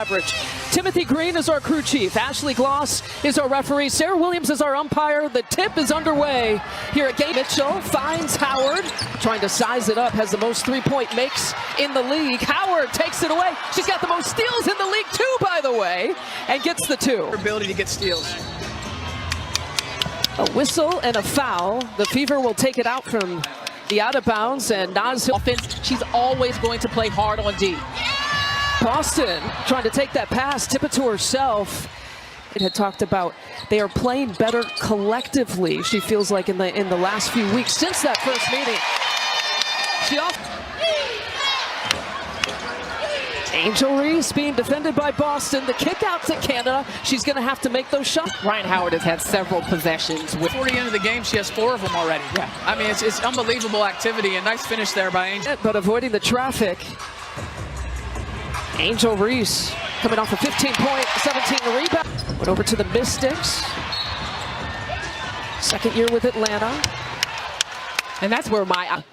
Average. Timothy Green is our crew chief. Ashley Gloss is our referee. Sarah Williams is our umpire. The tip is underway here at Game. Mitchell finds Howard, trying to size it up, has the most three-point makes in the league. Howard takes it away. She's got the most steals in the league too, by the way, and gets the two. Her ability to get steals. A whistle and a foul. The Fever will take it out from the out of bounds, and Naz offense. She's always going to play hard on D. Boston trying to take that pass, tip it to herself. It had talked about they are playing better collectively, she feels like, in the last few weeks since that first meeting. Angel Reese being defended by Boston. The kick out to Canada. She's going to have to make those shots. Ryan Howard has had several possessions. Before the end of the game, she has 4 of them already. Yeah. I mean, it's unbelievable activity, and nice finish there by Angel. But avoiding the traffic. Angel Reese coming off a 15-point, 17 rebound. Went over to the Mystics. Second year with Atlanta. And that's where my...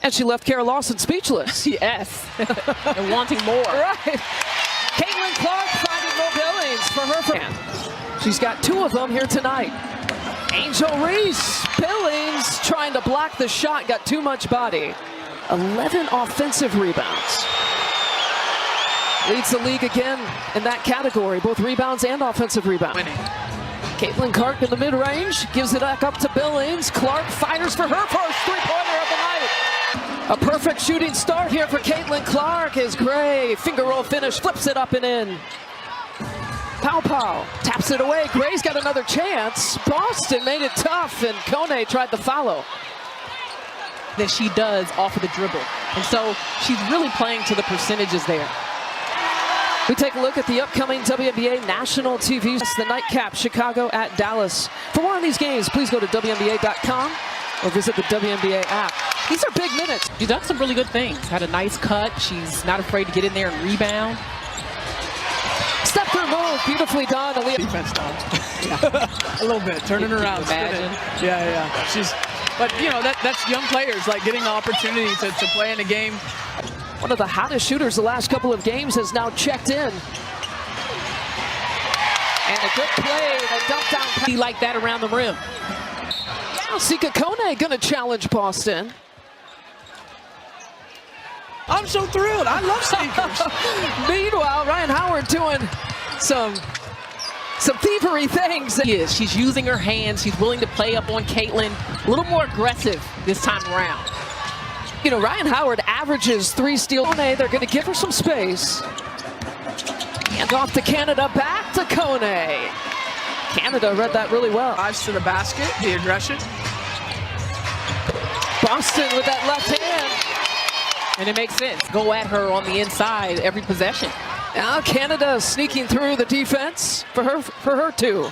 And she left Kara Lawson speechless. Yes. And wanting more. Right. Caitlin Clark finding Mo Billings for her fan. She's got 2 of them here tonight. Angel Reese. Billings trying to block the shot. Got too much body. 11 offensive rebounds. Leads the league again in that category, both rebounds and offensive rebounds. Winning. Caitlin Clark in the mid-range, gives it back up to Billings. Clark fires for her first three-pointer of the night. A perfect shooting start here for Caitlin Clark as Gray, finger roll finish, flips it up and in. Pow taps it away. Gray's got another chance. Boston made it tough, and Kone tried to follow. That she does off of the dribble. And so she's really playing to the percentages there. We take a look at the upcoming WNBA national TV. The nightcap, Chicago at Dallas. For more on these games, please go to WNBA.com or visit the WNBA app. These are big minutes. She's done some really good things. Had a nice cut. She's not afraid to get in there and rebound. Step through move, beautifully done. Defense done. Yeah. A little bit, turning around. Imagine. Yeah. But you know, that's young players like getting the opportunity to play in a game. One of the hottest shooters the last couple of games has now checked in. And a good play, a dump down. Be like that around the rim. Now Sika Kone gonna challenge Boston. I'm so thrilled. I love sneakers. Meanwhile, Ryan Howard doing some thievery things. She's using her hands. She's willing to play up on Caitlin. A little more aggressive this time around. You know, Ryan Howard averages 3 steals. They're going to give her some space. And off to Canada, back to Kone. Canada read that really well. Drives to the basket, the aggression. Boston with that left hand. And it makes sense. Go at her on the inside every possession. Now Canada sneaking through the defense for her too.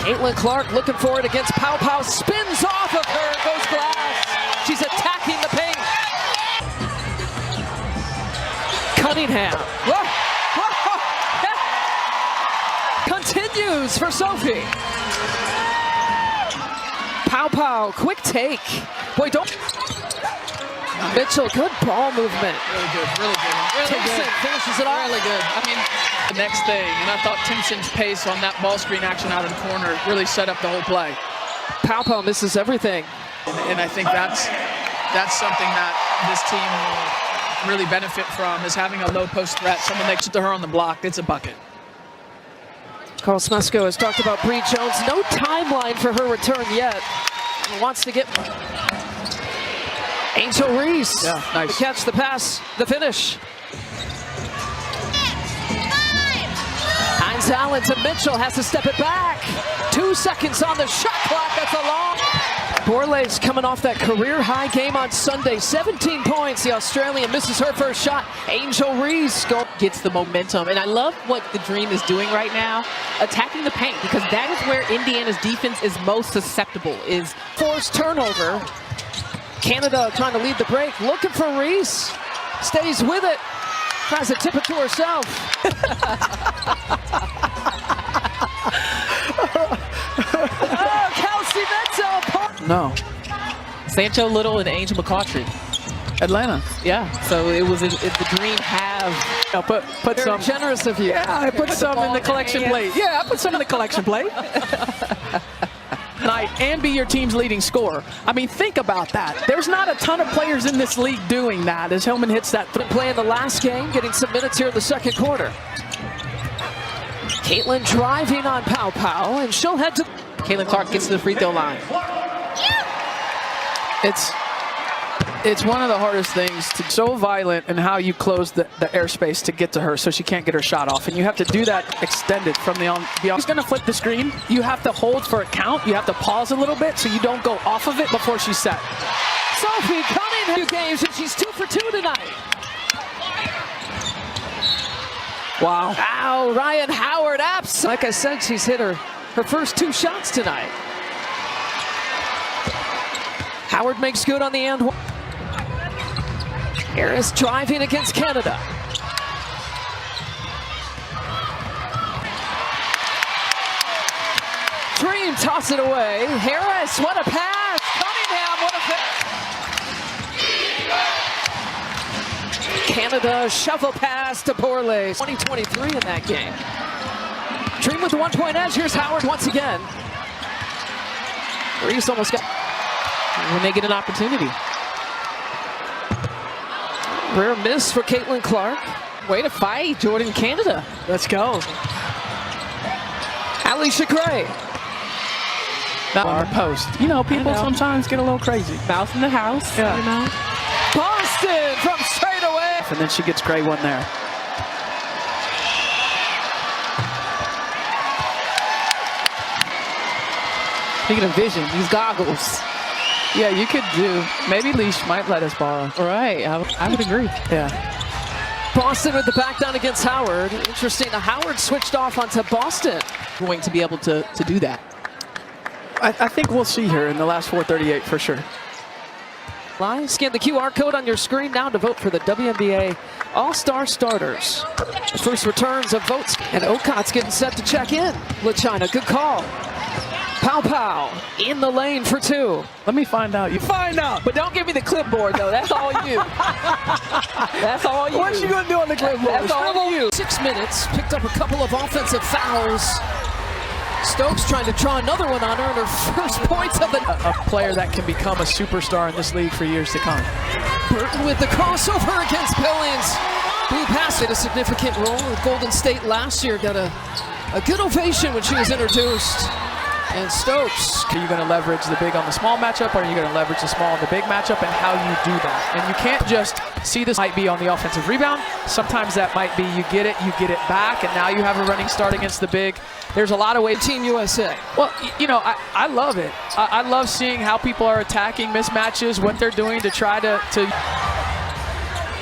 Caitlin Clark looking for it against Pow. Spins off of her, goes glass. She's attacking the paint. Cunningham. Continues for Sophie. Pow, quick take. Boy, don't. Mitchell, good ball movement. Really good. Takes it, finishes it off. Really good. I mean, the next thing, and I thought Timpson's pace on that ball screen action out of the corner really set up the whole play. Pow misses everything. And I think that's something that this team will really benefit from, is having a low post threat. Someone next to her on the block, it's a bucket. Carl Smesko has talked about Bree Jones. No timeline for her return yet. Wants to get Angel Reese. Yeah, nice. To catch the pass, the finish. Hines Allen to Mitchell, has to step it back. 2 seconds on the shot clock, that's a long. Borlase coming off that career-high game on Sunday. 17 points, the Australian misses her first shot. Angel Reese gets the momentum. And I love what the Dream is doing right now, attacking the paint, because that is where Indiana's defense is most susceptible, is forced turnover. Canada trying to lead the break, looking for Reese. Stays with it, tries to tip it to herself. No. Sancho Little and Angel McCautry. Atlanta. Yeah, so it was the dream have. Put Very some. generous of you. Yeah, I put some in the collection plate. Yeah, I put some in the collection plate. Night and be your team's leading scorer. I mean, think about that. There's not a ton of players in this league doing that as Hillman hits that. Been playing the last game, getting some minutes here in the second quarter. Caitlin driving on Pow Pow, and she'll head to. Caitlin Clark gets to the free throw line. It's one of the hardest things to so violent in how you close the airspace to get to her so she can't get her shot off. And you have to do that extended from the on. She's going to flip the screen. You have to hold for a count. You have to pause a little bit so you don't go off of it before she's set. Sophie Cunningham games, and she's 2 for 2 tonight. Wow. Wow, Ryan Howard apps. Like I said, she's hit her first 2 shots tonight. Howard makes good on the end. Harris driving against Canada. Dream toss it away. Harris, what a pass. Cunningham, what a pass. Canada shovel pass to Borlase. 20-23 in that game. Dream with the 1-point edge. Here's Howard once again. Reese almost got. When they get an opportunity. Rare miss for Caitlin Clark. Way to fight, Jordan, Canada. Let's go. Alicia Gray. Our post. You know, people sometimes get a little crazy. Mouse in the house. Yeah. You know? Boston from straight away. And then she gets Gray one there. Speaking of vision, these goggles. Yeah, you could do. Maybe Leash might let us borrow. Right, I would agree. Yeah. Boston with the back down against Howard. Interesting, Howard switched off onto Boston. Going to be able to do that. I think we'll see her in the last 4:38 for sure. Live, scan the QR code on your screen now to vote for the WNBA All-Star starters. The first returns of votes, and Okot's getting set to check in. LaChina, good call. Pow Pow in the lane for 2. Let me find out. You find out. But don't give me the clipboard, though. That's all you. That's all you. What you going to do on the clipboard? That's all you. 6 minutes, picked up a couple of offensive fouls. Stokes trying to draw another one on her, and her first points of the... A player that can become a superstar in this league for years to come. Burton with the crossover against Billings. Blue pass played a significant role with Golden State last year. Got a good ovation when she was introduced. And Stokes. Are you going to leverage the big on the small matchup, or are you going to leverage the small on the big matchup, and how you do that? And you can't just see this might be on the offensive rebound. Sometimes that might be you get it back, and now you have a running start against the big. There's a lot of ways. Team USA. Well, you know, I love it. I love seeing how people are attacking mismatches, what they're doing to try to.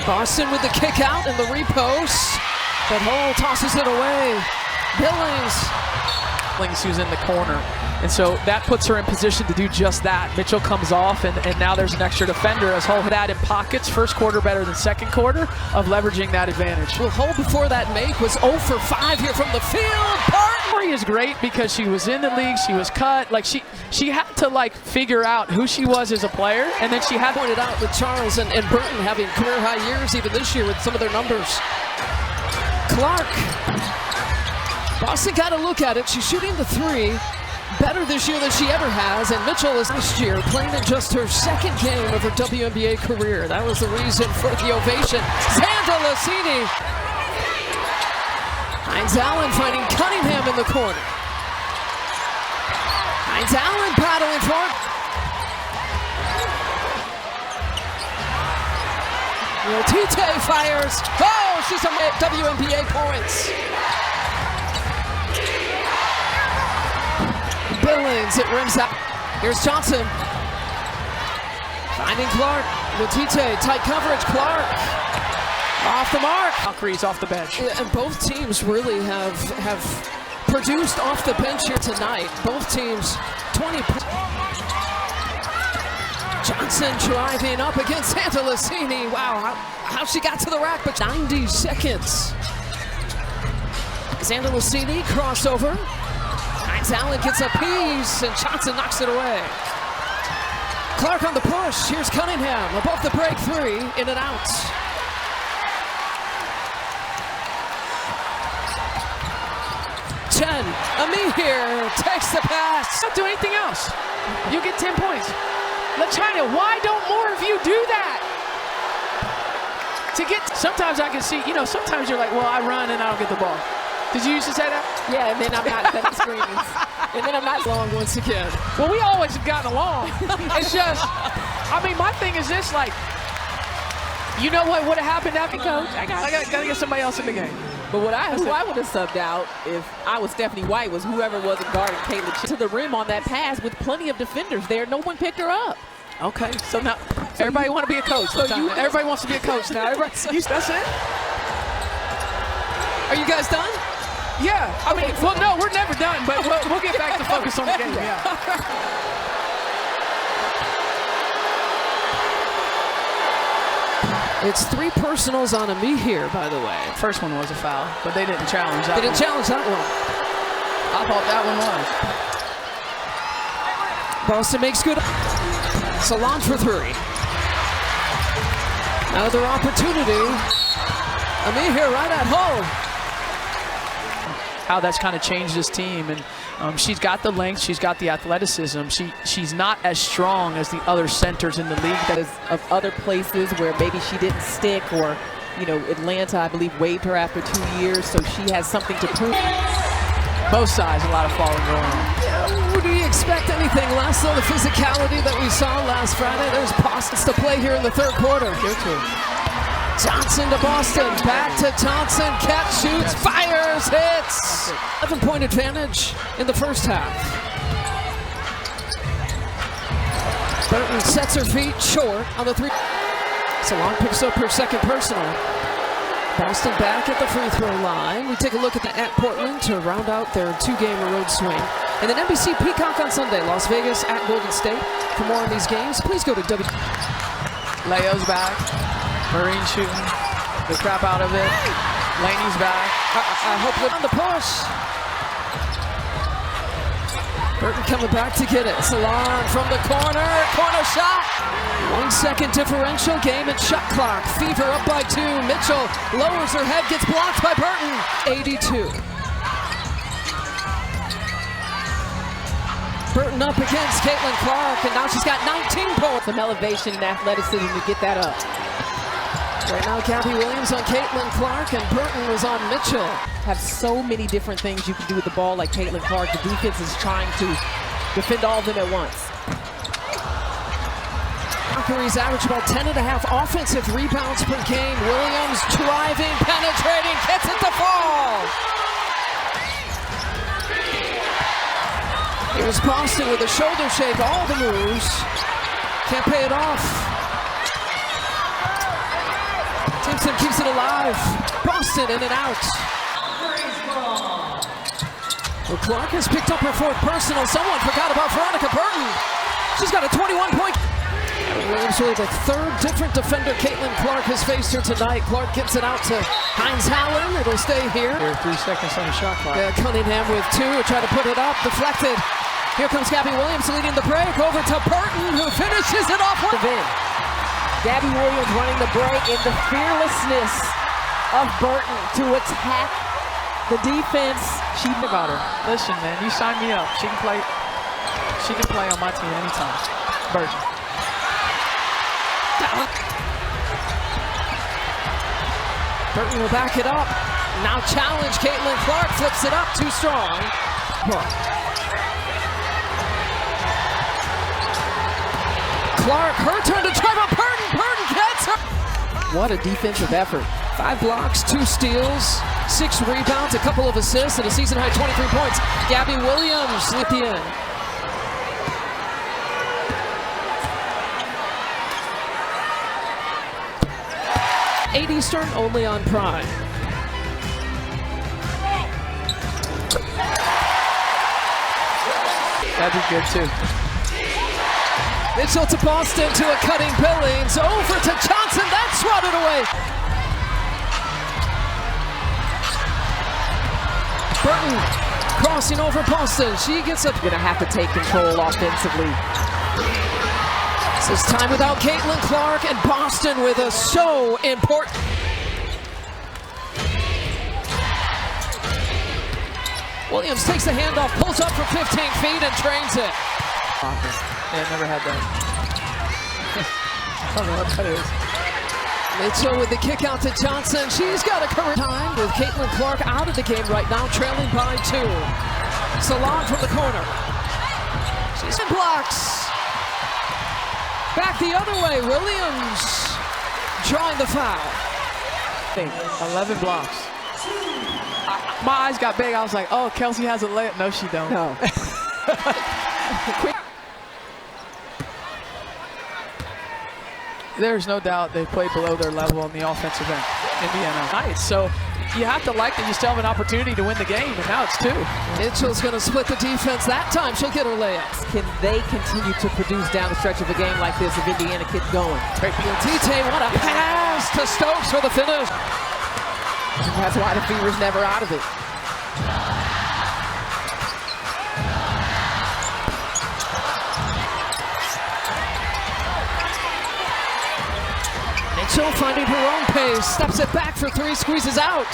Boston with the kick out and the repost. But Hull tosses it away. Billings. Who's in the corner. And so that puts her in position to do just that. Mitchell comes off, and now there's an extra defender as Hull had that in pockets. First quarter better than second quarter of leveraging that advantage. Well, Hull before that make was 0 for 5 here from the field. Barton is great because she was in the league, she was cut. Like she had to like figure out who she was as a player, and then she had pointed out with Charles and Burton having career high years even this year with some of their numbers. Clark. Boston got a look at it. She's shooting the 3. Better this year than she ever has, and Mitchell is last year playing in just her second game of her WNBA career. That was the reason for the ovation. Xanda Lassini. Hines Allen finding Cunningham in the corner. Hines Allen paddling for it. Tite fires. Oh, she's a WNBA points. Billings, it rims out. Here's Johnson. Finding Clark. Lotite, tight coverage. Clark. Off the mark. Valkyrie's off the bench. And both teams really have produced off the bench here tonight. Both teams 20 points. Johnson driving up against Xanda Lassini. Wow, how she got to the rack, but 90 seconds. Xanda Lassini crossover. Hines Allen gets a piece, and Johnson knocks it away. Clark on the push. Here's Cunningham above the break three, in and out. Amir takes the pass. Don't do anything else. You get 10 points. China, why don't more of you do that? Sometimes I can see, sometimes you're like, well, I run and I don't get the ball. Did you used to say that? Yeah, and then I'm not setting screens. And then I'm not long once again. Well, we always have gotten along. It's just, my thing is this, you know what would have happened after coach? I gotta get somebody else in the game. But who I would have subbed out if I was Stephanie White was whoever wasn't guarding Caitlin to the rim on that pass with plenty of defenders there. No one picked her up. Okay, so now everybody want to be a coach. Everybody wants to be a coach now. That's it? Are you guys done? Yeah. Well, no, we're never done, but we'll get back to focus on the game. Yeah. It's 3 personals on Amir, by the way. First one was a foul, but they didn't challenge that. They didn't challenge that one. I thought that one was. Boston makes good. Salon for 3. Another opportunity. Amir right at home. How that's kind of changed this team, and she's got the length, she's got the athleticism. She's not as strong as the other centers in the league. That is of other places where maybe she didn't stick, or Atlanta, I believe, waived her after 2 years, so she has something to prove. Both sides, a lot of falling going on. Would we expect anything less than the physicality that we saw last Friday? There's Boston to play here in the third quarter. Here too. Johnson to Boston, back to Thompson, catch, shoots, fires, hits. 11-point advantage in the first half. Burton sets her feet short on the 3. Salon picks up her second personal. Boston back at the free throw line. We take a look at Portland to round out their 2-game road swing. And then NBC Peacock on Sunday, Las Vegas at Golden State. For more on these games, please go to Leo's back. Marine shooting the crap out of it. Laney's back. I hope they're on the push. Burton coming back to get it. Salon from the corner shot. 1 second differential, game and shot clock. Fever up by 2. Mitchell lowers her head, gets blocked by Burton. 82. Burton up against Caitlin Clark, and now she's got 19 points. Some elevation and athleticism to get that up. Right now, Gabby Williams on Caitlin Clark, and Burton was on Mitchell. Have so many different things you can do with the ball like Caitlin Clark. The defense is trying to defend all of them at once. Valkyries average about 10.5 offensive rebounds per game. Williams driving, penetrating, gets it to fall. Here's Boston with a shoulder shake, all the moves. Can't pay it off. Simpson keeps it alive. Boston in and out. Well, Clark has picked up her 4th personal. Someone forgot about Veronica Burton. She's got a 21-point. Williams really the 3rd different defender Caitlin Clark has faced her tonight. Clark gets it out to Hines Hallen. It'll stay here. There are 3 seconds on the shot clock. Cunningham with 2. Try to put it up. Deflected. Here comes Gabby Williams leading the break. Over to Burton, who finishes it off with in. Gabby Williams running the break in the fearlessness of Burton to attack the defense. She about her. Listen, man, you sign me up. She can play on my team anytime. Burton. Burton will back it up. Now challenge Caitlin Clark. Flips it up. Too strong. Clark, her turn to drive up. Burton gets her. What a defensive effort. 5 blocks, 2 steals, 6 rebounds, a couple of assists, and a season-high 23 points. Gabby Williams with the end. $8 Eastern, only on Prime. That'd be good too. Mitchell to Boston to a cutting Billings. Over to Johnson. That's swatted away. Burton crossing over Boston. She gets up. Gonna have to take control offensively. This is time without Caitlin Clark, and Boston with a so important. Williams takes the handoff, pulls up for 15 feet and trains it. Yeah, never had that. I don't know what that is. Mitchell with the kick out to Johnson. She's got a current time with Caitlin Clark out of the game right now, trailing by 2. Salon from the corner. She's in blocks. Back the other way, Williams drawing the foul. 11 blocks. My eyes got big. I was like, oh, Kelsey has a layup. No, she don't. No. There's no doubt they played below their level on the offensive end. Indiana. Nice. So you have to like that you still have an opportunity to win the game, and now it's 2. Mitchell's going to split the defense. That time she'll get her layup. Can they continue to produce down the stretch of a game like this if Indiana keeps going? Tite, what a pass to Stokes for the finish. That's why the Fever's never out of it. Mitchell finding her own pace, steps it back for 3, squeezes out.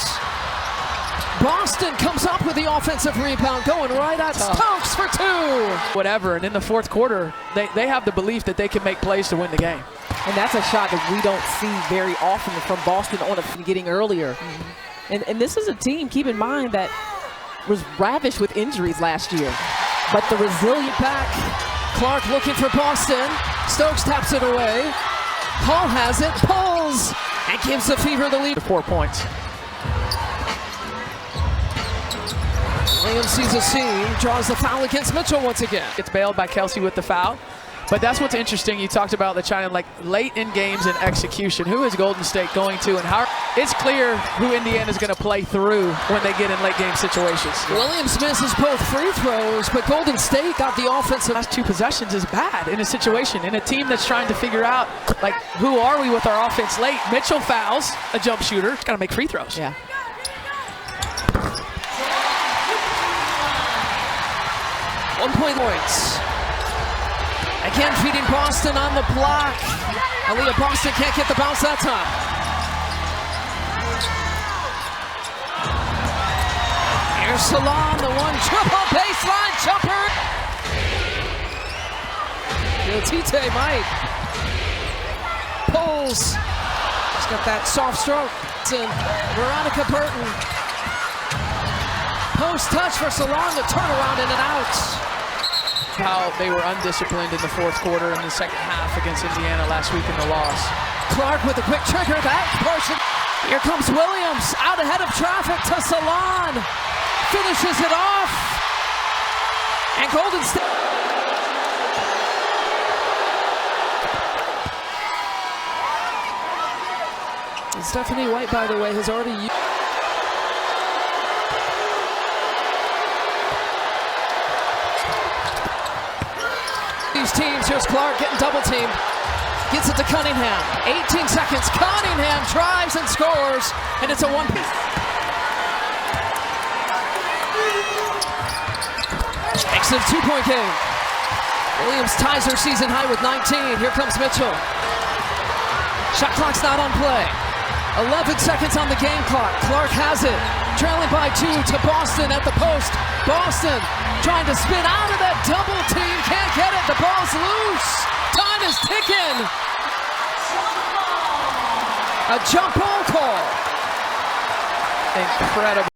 Boston comes up with the offensive rebound, going right at Stokes for 2. Whatever, and in the fourth quarter, they have the belief that they can make plays to win the game. And that's a shot that we don't see very often from Boston on getting earlier. And this is a team, keep in mind, that was ravished with injuries last year. But the resilient back. Clark looking for Boston. Stokes taps it away. Hall has it, pulls, and gives the Fever the lead. 4 points. Williams sees a seam, draws the foul against Mitchell once again. Gets bailed by Kelsey with the foul. But that's what's interesting. You talked about the China, like late in games and execution. Who is Golden State going to, and how? It's clear who Indiana's going to play through when they get in late game situations. Williams misses both free throws, but Golden State got the offensive. Last 2 possessions is bad in a situation, in a team that's trying to figure out, like, who are we with our offense late? Mitchell fouls, a jump shooter, got to make free throws. Yeah. Points. Again, feeding Boston on the block. Aaliyah Boston can't get the bounce that time. Here's Salon, the 1-triple baseline jumper. Tite might. Pulls. She's got that soft stroke. And Veronica Burton. Post touch for Salon, the turnaround in and out. How they were undisciplined in the fourth quarter in the second half against Indiana last week in the loss. Clark with a quick trigger, that portion. Here comes Williams, out ahead of traffic to Salon. Finishes it off. And Golden State. And Stephanie White, by the way, has already used. These teams, here's Clark getting double teamed. Gets it to Cunningham. 18 seconds. Cunningham drives and scores, and it's a 1-piece. Makes it a 2-point game. Williams ties her season high with 19. Here comes Mitchell. Shot clock's not on play. 11 seconds on the game clock. Clark has it. Trailing by 2 to Boston at the post. Boston trying to spin out of that double team. Can't get it. The ball's loose. Time is ticking. A jump ball call. Incredible.